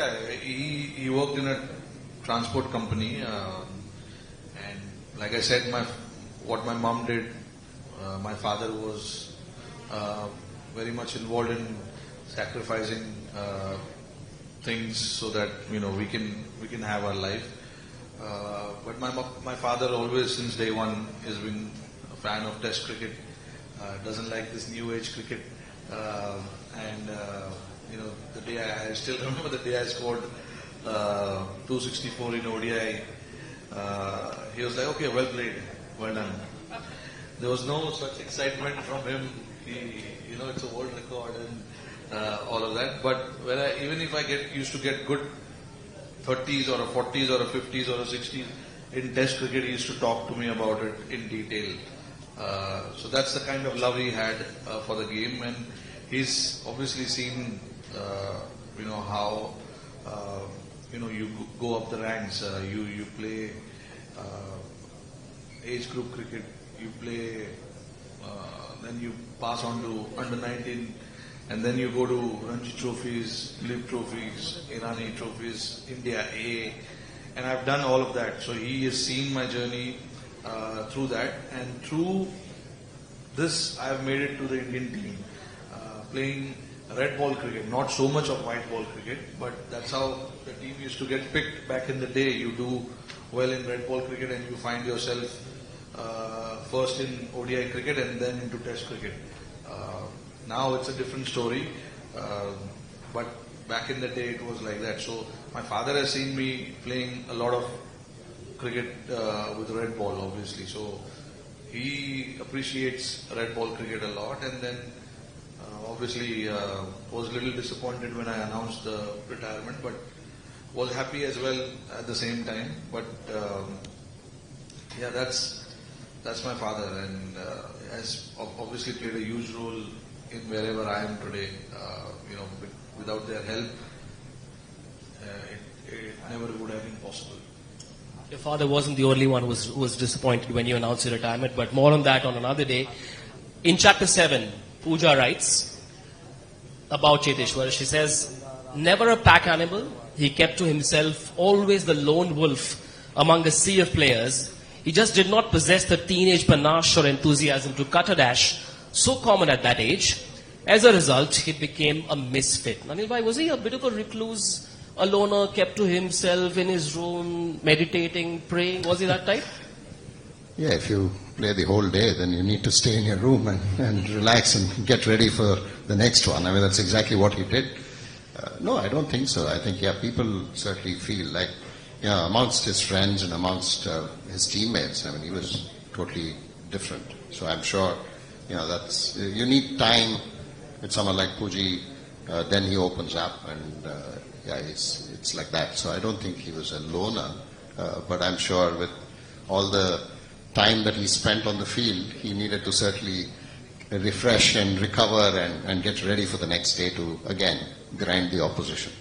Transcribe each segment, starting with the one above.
Yeah, he worked in a transport company, and like I said, what my mom did, my father was very much involved in sacrificing things so that we can have our life. But my father always, since day one, has been a fan of Test cricket. Doesn't like this new age cricket, and the day I still remember the day I scored 264 in ODI. He was like, "Okay, well played, well done." There was no such excitement from him. It's a world record and all of that. But even if I used to get good 30s or a 40s or a 50s or a 60s in Test cricket, he used to talk to me about it in detail. So that's the kind of love he had for the game, and he's obviously seen, how you go up the ranks. You play age group cricket. You play, then you pass on to under 19, and then you go to Ranji trophies, Lip trophies, Irani trophies, India A, and I've done all of that. So he has seen my journey through that, and through this I've made it to the Indian team, playing red ball cricket, not so much of white ball cricket, but that's how the team used to get picked back in the day. You do well in red ball cricket and you find yourself first in ODI cricket and then into Test cricket. Now it's a different story, but back in the day it was like that. So my father has seen me playing a lot of cricket with red ball, obviously. So he appreciates red ball cricket a lot, and then obviously was a little disappointed when I announced the retirement, but was happy as well at the same time. But yeah, that's my father, and has obviously played a huge role in wherever I am today. Without their help, it never would have been possible. Your father wasn't the only one who was disappointed when you announced your retirement, but more on that on another day. In chapter 7, Pooja writes about Cheteshwar. She says, "Never a pack animal, he kept to himself, always the lone wolf among a sea of players. He just did not possess the teenage panache or enthusiasm to cut a dash, so common at that age. As a result, he became a misfit." Anil bhai, was he a bit of a recluse, a loner, kept to himself in his room, meditating, praying? Was he that type? Yeah, if you play the whole day, then you need to stay in your room and relax and get ready for the next one. I mean, that's exactly what he did. No, I don't think so. I think, people certainly feel like, amongst his friends and amongst his teammates, I mean, he was totally different. So I'm sure, that's, you need time with someone like Pooji, then he opens up and, it's like that. So I don't think he was a loner, but I'm sure with all the time that he spent on the field, he needed to certainly refresh and recover and get ready for the next day to, again, grind the opposition.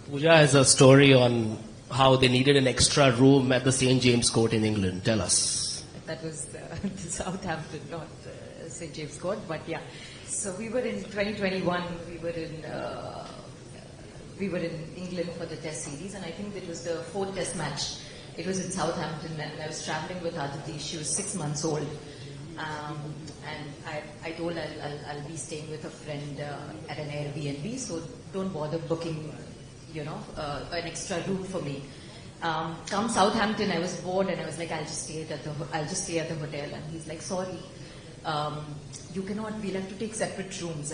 Pooja has a story on how they needed an extra room at the St. James Court in England. Tell us. That was Southampton, not St. James Court, but yeah. So we were in 2021, we were in England for the Test series, and I think it was the 4th Test match. It was in Southampton, and I was traveling with Aditi. She was 6 months old, and I told I'll be staying with a friend at an Airbnb, so don't bother booking, an extra room for me. Come Southampton, I was bored, and I was like, I'll just stay at the hotel. And he's like, sorry, you cannot. We'll have to take separate rooms,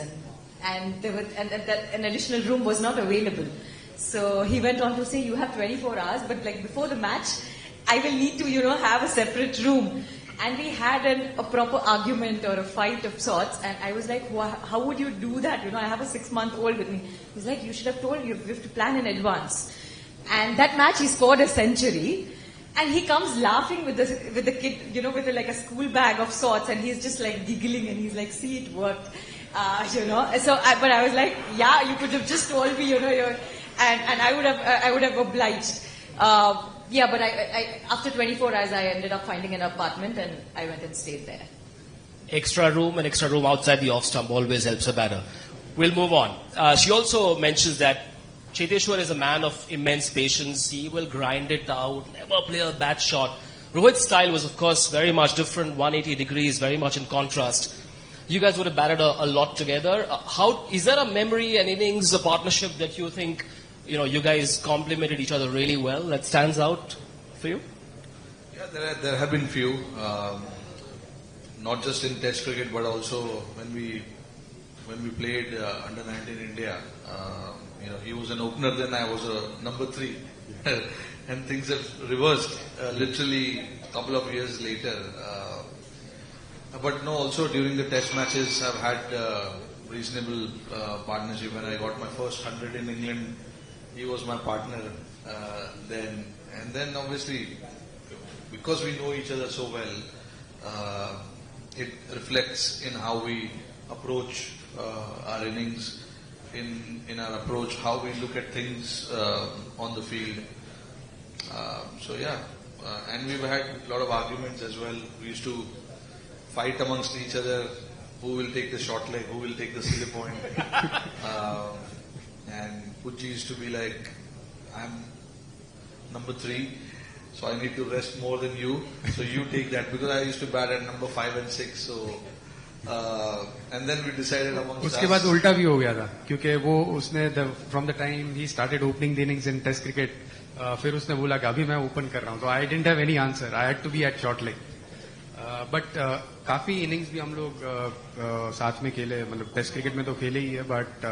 and there were an additional room was not available. So he went on to say, you have 24 hours, but like before the match, I will need to, have a separate room. And we had a proper argument or a fight of sorts, and I was like, how would you do that? I have a 6-month-old with me. He's like, you should have told you have to plan in advance. And that match, he scored a century, and he comes laughing with the kid, with like a school bag of sorts, and he's just like giggling, and he's like, see, it worked, So, but I was like, yeah, you could have just told me, and I would have obliged. But I after 24 hours, I ended up finding an apartment, and I went and stayed there. Extra room outside the off stump always helps a batter. We'll move on. She also mentions that Cheteshwar is a man of immense patience. He will grind it out, never play a bad shot. Rohit's style was, of course, very much different, 180 degrees, very much in contrast. You guys would have batted a lot together. How is there a memory, an innings, a partnership that you think, you guys complemented each other really well that stands out for you? Yeah, there have been few, not just in Test cricket, but also when we played under 19 India. He was an opener, then I was a number 3, and things have reversed literally a couple of years later. But no, also during the Test matches, I've had reasonable partnership. When I got my first 100 in England, he was my partner then. And then obviously, because we know each other so well, it reflects in how we approach our innings, in our approach, how we look at things on the field. And we've had a lot of arguments as well. We used to fight amongst each other, who will take the short leg, who will take the silly point. And Puji used to be like, I'm number 3, so I need to rest more than you, so you take that, because I used to bat at number 5 and 6, so and then we decided amongst उसके बाद उल्टा भी हो गया था, क्योंकि वो उसने from the time he started opening the innings in Test cricket, फिर उसने बोला कि अभी मैं ओपन कर रहा हूँ, तो I didn't have any answer, I had to be at short leg. But काफी इनिंग्स भी हम लोग साथ में खेले, मतलब टेस्ट क्रिकेट में तो खेले ही है, but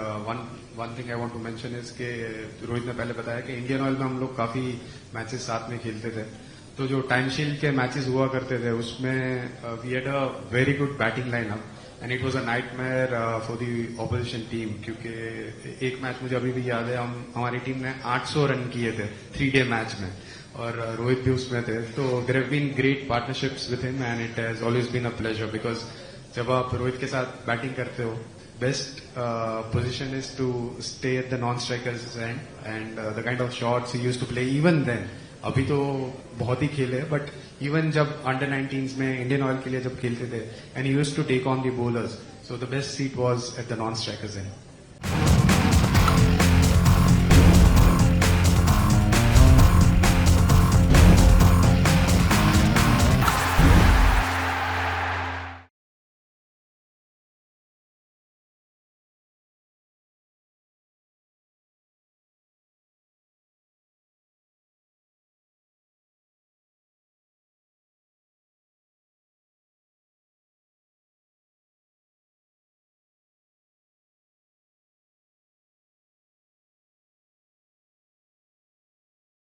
one thing I want to mention is के रोहित ने पहले बताया कि इंडियन ऑयल में हम लोग काफी मैचेस साथ में खेलते थे. तो जो टाइम शील्ड के मैचेस हुआ करते थे उसमें we had a very good batting lineup and it was a nightmare for the opposition team, क्योंकि एक मैच मुझे अभी भी याद है, हमारी टीम ने 800 रन किए थे 3 डे मैच में, और रोहित भी उसमें थे. तो there have been great partnerships with him and it has always been a pleasure, because जब आप रोहित के साथ बैटिंग करते हो, best position is to stay at the non strikers end the kind of shots he used to play even then. अभी तो बहुत ही खेले, बट इवन जब अंडर 19s में इंडियन ऑयल के लिए जब खेलते थे, and he used to take on the bowlers, so the best seat was at the non-strikers end.